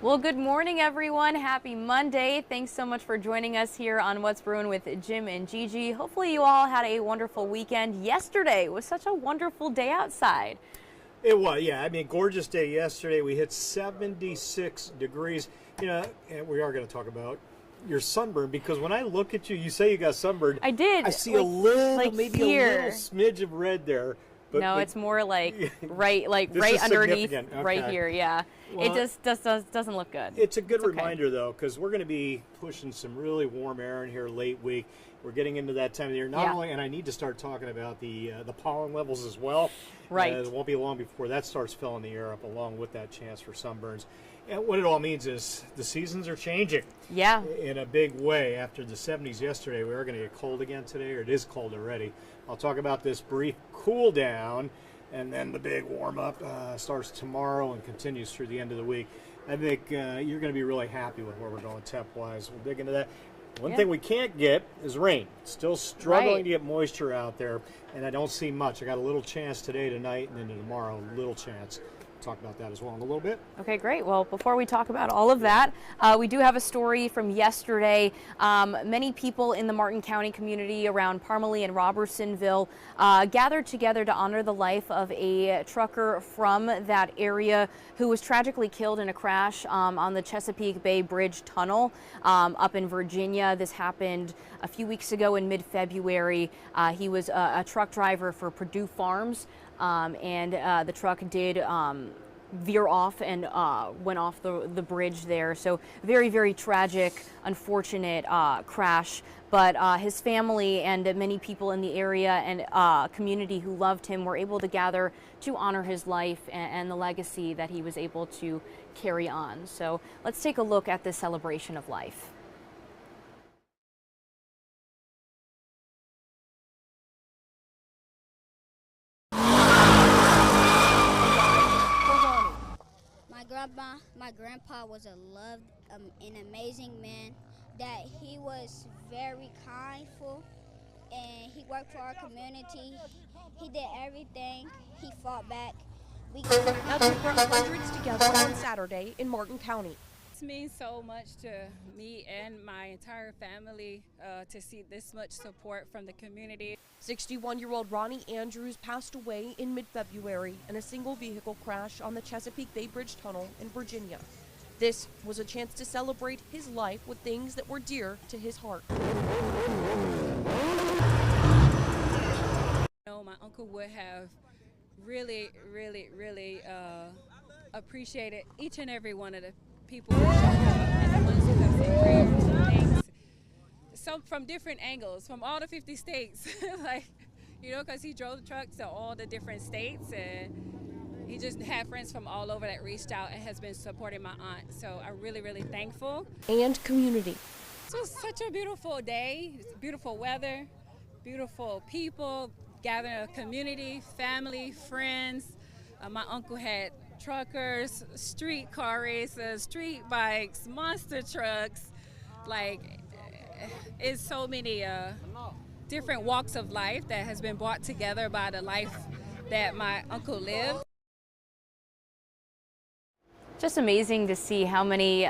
Well, good morning, everyone. Happy Monday. Thanks so much for joining us here on What's Brewing with Jim and Gigi. Hopefully you all had a wonderful weekend. Yesterday was such a wonderful day outside. It was, yeah. I mean, gorgeous day yesterday. We hit 76 degrees. You know, and we are going to talk about your sunburn, because when I look at you, you say you got sunburned. I did. I see a little, maybe here. a little smidge of red there. But, no, it's more like right underneath, okay. right here. Yeah, well, it just doesn't look good. It's a good reminder, though, because we're going to be pushing some really warm air in here late week. We're getting into that time of the year. Not only, and I need to start talking about the pollen levels as well. Right. It won't be long before that starts filling the air up, along with that chance for sunburns. And what it all means is the seasons are changing. Yeah. In a big way. After the 70s yesterday, we are going to get cold again today, or it is cold already. I'll talk about this brief cool down, and then the big warm up starts tomorrow and continues through the end of the week. I think you're going to be really happy with where we're going temp-wise. We'll dig into that. One thing we can't get is rain. Still struggling to get moisture out there, and I don't see much. I got a little chance today, tonight, and then tomorrow, a little chance. Talk about that as well in a little bit. Okay, great. Well, before we talk about all of that, we do have a story from yesterday. Many people in the Martin County community around Parmalee and Robertsonville gathered together to honor the life of a trucker from that area who was tragically killed in a crash on the Chesapeake Bay Bridge Tunnel up in Virginia. This happened a few weeks ago in mid-February. He was a truck driver for Purdue Farms. And the truck did veer off and went off the bridge there. So very, very tragic, unfortunate crash. But his family and many people in the area and community who loved him were able to gather to honor his life and the legacy that he was able to carry on. So let's take a look at this celebration of life. My grandpa was a loved, an amazing man, that he was very kindful, and he worked for our community. He did everything. He fought back. Now to bring hundreds together on Saturday in Martin County. It means so much to me and my entire family to see this much support from the community. 61-year-old Ronnie Andrews passed away in mid-February in a single vehicle crash on the Chesapeake Bay Bridge Tunnel in Virginia. This was a chance to celebrate his life with things that were dear to his heart. My uncle would have really appreciated each and every one of the people who showed up and the ones who have said prayers and things. Some from different angles, from all the 50 states, like, you know, because he drove the truck to all the different states, and he just had friends from all over that reached out and has been supporting my aunt. So I'm really thankful. And community. So it's such a beautiful day, it's beautiful weather, beautiful people, gathering a community, family, friends. My uncle had truckers, street car races, street bikes, monster trucks, like it's so many different walks of life that has been brought together by the life that my uncle lived. Just amazing to see how many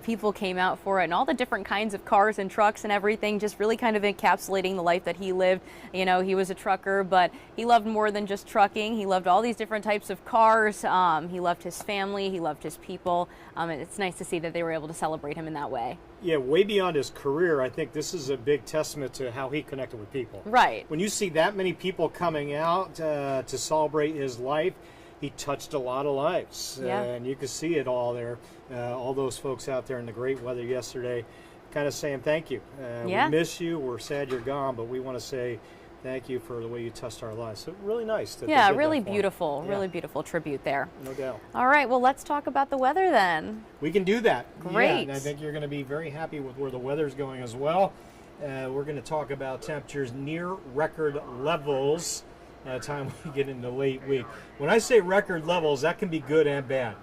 people came out for it, and all the different kinds of cars and trucks and everything, just really kind of encapsulating the life that he lived. You know, he was a trucker, but he loved more than just trucking. He loved all these different types of cars. He loved his family. He loved his people. And it's nice to see that they were able to celebrate him in that way. Yeah, way beyond his career, I think this is a big testament to how he connected with people. Right. When you see that many people coming out to celebrate his life, he touched a lot of lives, and you can see it all there. All those folks out there in the great weather yesterday kind of saying thank you. We miss you. We're sad you're gone, but we want to say thank you for the way you touched our lives. So really nice. That really beautiful, really beautiful tribute there. No doubt. All right, well, let's talk about the weather then. We can do that. Great. Yeah, and I think you're going to be very happy with where the weather's going as well. We're going to talk about temperatures near record levels by the time we get into late week. When I say record levels, that can be good and bad.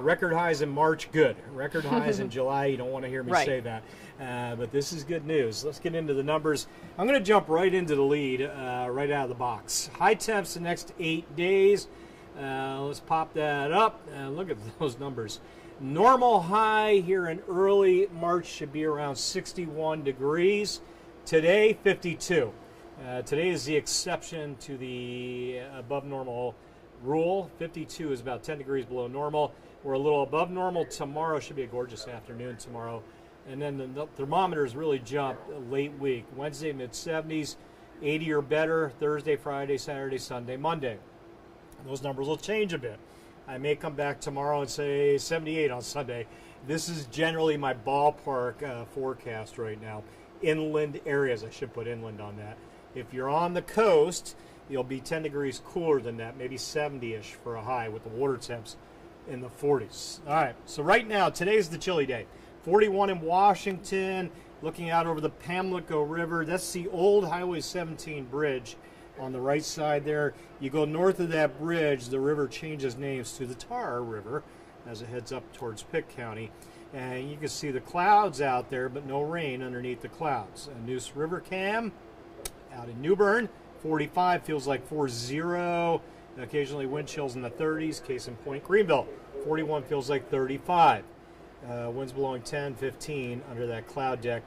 Record highs in March, good. Record highs in July, you don't want to hear me say that. But this is good news. Let's get into the numbers. I'm going to jump right into the lead right out of the box. High temps the next 8 days. Let's pop that up. Look at those numbers. Normal high here in early March should be around 61 degrees. Today, 52. Today is the exception to the above normal rule. 52 is about 10 degrees below normal. We're a little above normal tomorrow. Should be a gorgeous afternoon tomorrow. And then the thermometers really jump late week. Wednesday, mid-70s, 80 or better. Thursday, Friday, Saturday, Sunday, Monday. Those numbers will change a bit. I may come back tomorrow and say 78 on Sunday. This is generally my ballpark forecast right now. Inland areas, I should put inland on that. If you're on the coast, you'll be 10 degrees cooler than that, maybe 70-ish for a high with the water temps in the 40s. All right, so right now, today's the chilly day. 41 in Washington, looking out over the Pamlico River. That's the old Highway 17 bridge on the right side there. You go north of that bridge, the river changes names to the Tar River as it heads up towards Pitt County. And you can see the clouds out there, but no rain underneath the clouds. Noose River Cam out in New Bern, 45 feels like 40. Occasionally wind chills in the 30s. Case in point, Greenville, 41 feels like 35. Winds blowing 10, 15 under that cloud deck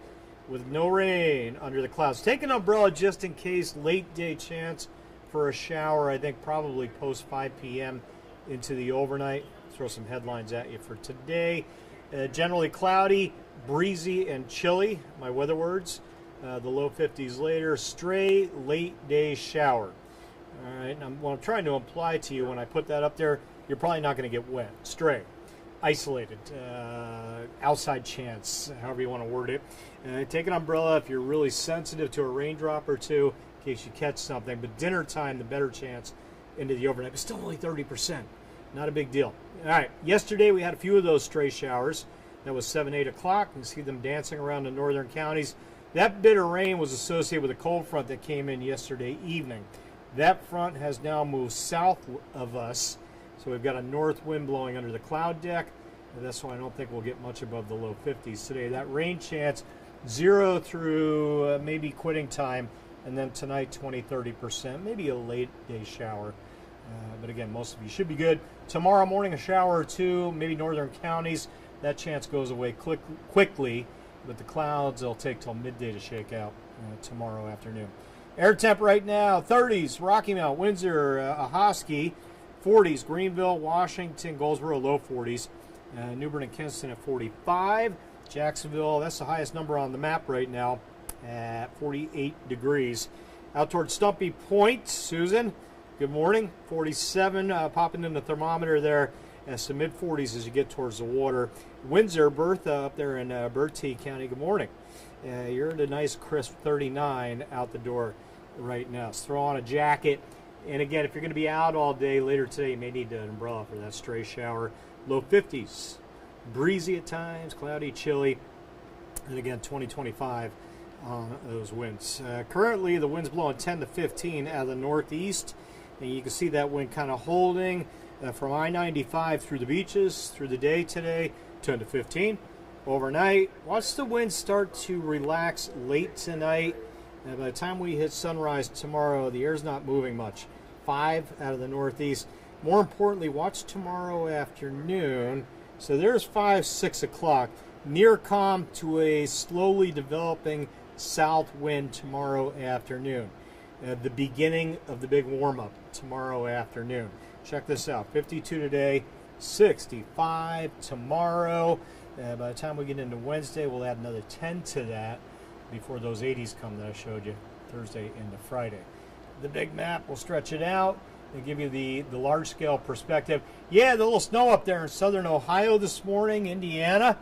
with no rain under the clouds. Take an umbrella just in case. Late day chance for a shower, I think probably post 5 p.m. into the overnight. Throw some headlines at you for today. Generally cloudy, breezy, and chilly, my weather words. The low 50s later. Stray late day shower. All right, and what I'm trying to imply to you when I put that up there, you're probably not going to get wet. Stray. Isolated, outside chance, however you want to word it. Take an umbrella if you're really sensitive to a raindrop or two in case you catch something. But dinner time, the better chance into the overnight. But still only 30%. Not a big deal. All right, yesterday we had a few of those stray showers. That was 7, 8 o'clock. You can see them dancing around the northern counties. That bit of rain was associated with a cold front that came in yesterday evening. That front has now moved south of us. So we've got a north wind blowing under the cloud deck. And that's why I don't think we'll get much above the low 50s today. That rain chance, 0 through maybe quitting time. And then tonight, 20, 30%. Maybe a late day shower. But again, most of you should be good. Tomorrow morning, a shower or two, maybe northern counties. That chance goes away quickly. But the clouds, they'll take till midday to shake out tomorrow afternoon. Air temp right now, 30s, Rocky Mount, Windsor, Ahoskie. 40s, Greenville, Washington, Goldsboro, low 40s. New Bern and Kinston at 45. Jacksonville, that's the highest number on the map right now at 48 degrees. Out towards Stumpy Point, Susan, good morning. 47, popping in the thermometer there. Some mid-40s as you get towards the water. Windsor, Bertha up there in Bertie County, good morning. You're at a nice crisp 39 out the door right now. So throw on a jacket. And again, if you're going to be out all day later today, you may need an umbrella for that stray shower. Low 50s, breezy at times, cloudy, chilly, and again, 20-25 on those winds. Currently, the wind's blowing 10 to 15 out of the northeast, and you can see that wind kind of holding from I-95 through the beaches through the day today, 10 to 15. Overnight, watch the wind start to relax late tonight. And by the time we hit sunrise tomorrow, the air's not moving much. 5 out of the northeast. More importantly, watch tomorrow afternoon. So there's 5, 6 o'clock. Near calm to a slowly developing south wind tomorrow afternoon. The beginning of the big warm-up tomorrow afternoon. Check this out. 52 today, 65 tomorrow. By the time we get into Wednesday, we'll add another 10 to that before those 80s come that I showed you Thursday into Friday. The big map will stretch it out and give you the large-scale perspective. Yeah, the little snow up there in southern Ohio this morning, Indiana,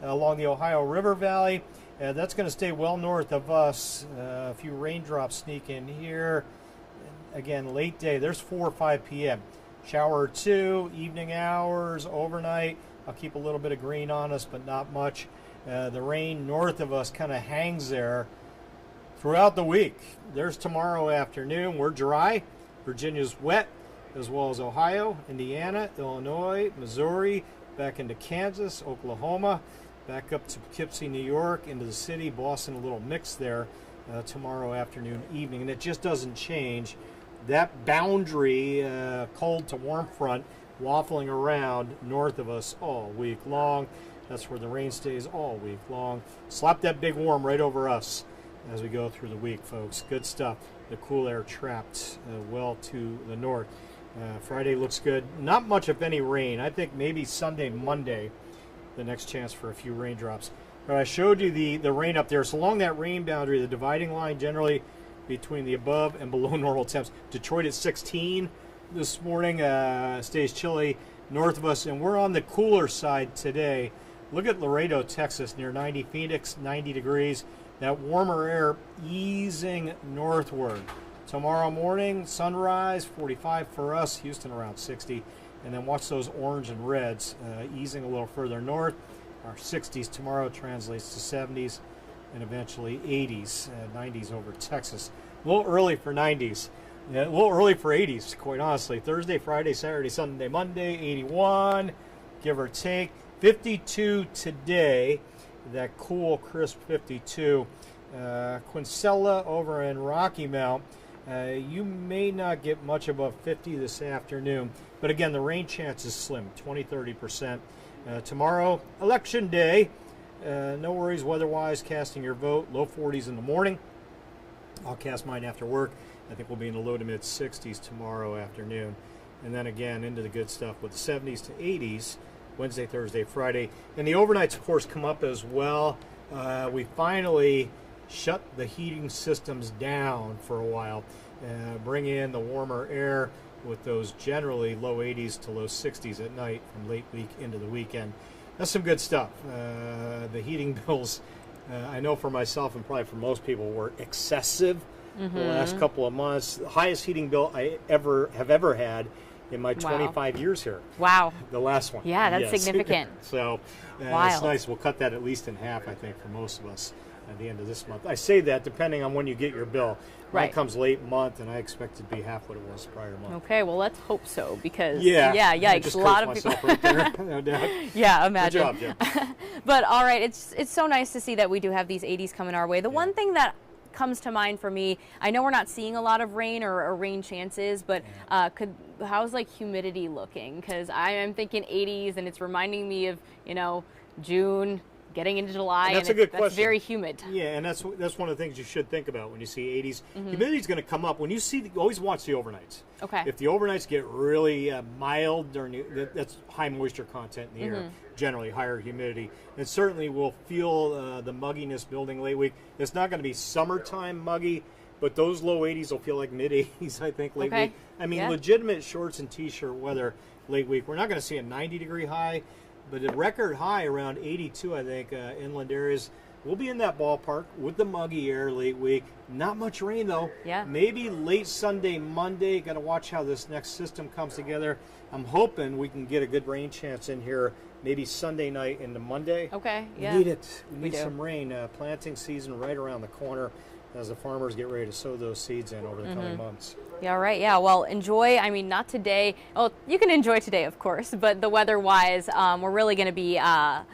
along the Ohio River Valley. That's going to stay well north of us. A few raindrops sneak in here. Again, late day. There's 4 or 5 p.m. Shower or two, evening hours, overnight. I'll keep a little bit of green on us, but not much. The rain north of us kind of hangs there throughout the week. There's tomorrow afternoon. We're dry. Virginia's wet, as well as Ohio, Indiana, Illinois, Missouri, back into Kansas, Oklahoma, back up to Poughkeepsie, New York, into the city, Boston, a little mix there tomorrow afternoon, evening. And it just doesn't change. That boundary, cold to warm front, waffling around north of us all week long. That's where the rain stays all week long. Slap that big warm right over us as we go through the week, folks. Good stuff. The cool air trapped well to the north. Friday looks good. Not much, if any, rain. I think maybe Sunday, Monday, the next chance for a few raindrops. But I showed you the rain up there. So along that rain boundary, the dividing line generally between the above and below normal temps. Detroit at 16 this morning, stays chilly north of us, and we're on the cooler side today. Look at Laredo, Texas, near 90. Phoenix, 90 degrees. That warmer air easing northward. Tomorrow morning, sunrise, 45 for us. Houston around 60. And then watch those orange and reds easing a little further north. Our 60s tomorrow translates to 70s and eventually 80s, 90s over Texas. A little early for 90s. Yeah, a little early for 80s, quite honestly. Thursday, Friday, Saturday, Sunday, Monday, 81, give or take. 52 today, that cool, crisp 52. Quincella over in Rocky Mount, you may not get much above 50 this afternoon. But again, the rain chance is slim, 20-30%. Tomorrow, election day. No worries weather-wise, casting your vote. Low 40s in the morning. I'll cast mine after work. I think we'll be in the low to mid 60s tomorrow afternoon. And then again, into the good stuff with the 70s to 80s. Wednesday, Thursday, Friday. And the overnights, of course, come up as well. We finally shut the heating systems down for a while. Bring in the warmer air with those generally low 80s to low 60s at night from late week into the weekend. That's some good stuff. The heating bills, I know for myself and probably for most people, were excessive the last couple of months. The highest heating bill I have ever had in my 25 years here. Wow. The last one. Yeah, that's yes. significant. So it's Wild. nice. We'll cut that at least in half, I think, for most of us at the end of this month. I say that depending on when you get your bill. Mine Right. comes late month, and I expect it to be half what it was prior month. Okay, well, let's hope so, because I yikes, just a lot of cursed people. myself right there, no doubt. Yeah, imagine. Good job, Jim. But all right, it's so nice to see that we do have these 80s coming our way. The one thing that comes to mind for me, I know we're not seeing a lot of rain or rain chances, but how's like humidity looking? Because I am thinking 80s, and it's reminding me of June, getting into July, That's and a good that's question. very humid. Yeah, and that's one of the things you should think about when you see 80s. Humidity's going to come up when you see. Always watch the overnights. Okay. If the overnights get really mild during that's high moisture content in the air, generally higher humidity, and certainly we'll feel the mugginess building late week. It's not going to be summertime muggy, but those low 80s will feel like mid 80s. I think late week. I mean, legitimate shorts and t-shirt weather late week. We're not going to see a 90-degree high. But a record high around 82, I think, inland areas. We'll be in that ballpark with the muggy air late week. Not much rain, though. Yeah. Maybe late Sunday, Monday. Got to watch how this next system comes together. I'm hoping we can get a good rain chance in here maybe Sunday night into Monday. Okay, yeah. We need it. We need do. some rain. Planting season right around the corner as the farmers get ready to sow those seeds in over the coming months. Yeah, right. Yeah, well, enjoy. I mean, not today. Well, you can enjoy today, of course, but the weather-wise, we're really going to be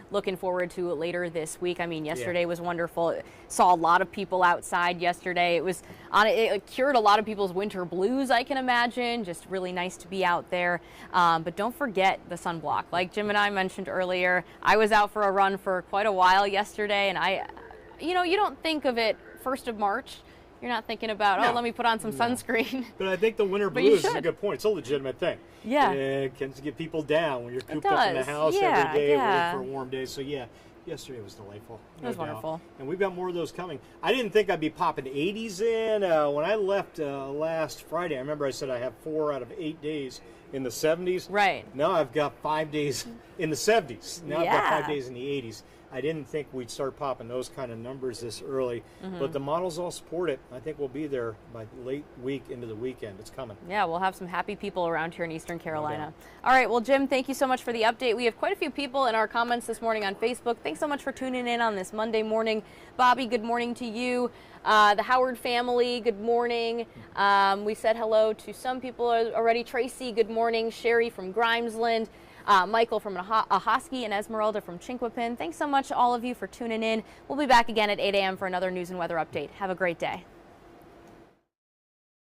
looking forward to it later this week. I mean, yesterday was wonderful. Saw a lot of people outside yesterday. It cured a lot of people's winter blues, I can imagine. Just really nice to be out there. But don't forget the sunblock. Like Jim and I mentioned earlier, I was out for a run for quite a while yesterday, and you don't think of it 1st of March. You're not thinking about, let me put on some sunscreen. But I think the winter But you blues is a should. good point. It's a legitimate thing. Yeah. It can get people down when you're cooped up in the does. house Yeah, every day yeah. waiting for a warm day. So, yesterday was delightful. It was wonderful. And we've got more of those coming. I didn't think I'd be popping 80s in. When I left last Friday, I remember I said I have 4 out of 8 days in the 70s. Right. Now I've got 5 days in the 70s. Now I've got 5 Yeah. days in the 80s. I didn't think we'd start popping those kind of numbers this early, but the models all support it. I think we'll be there by late week into the weekend. It's coming. Yeah, we'll have some happy people around here in Eastern Carolina. All right, well, Jim, thank you so much for the update. We have quite a few people in our comments this morning on Facebook. Thanks so much for tuning in on this Monday morning. Bobby, good morning to you. The Howard family, good morning. We said hello to some people already. Tracy, good morning. Sherry from Grimesland. Michael from Ahoskie, and Esmeralda from Chinquapin. Thanks so much, all of you, for tuning in. We'll be back again at 8 a.m. for another news and weather update. Have a great day.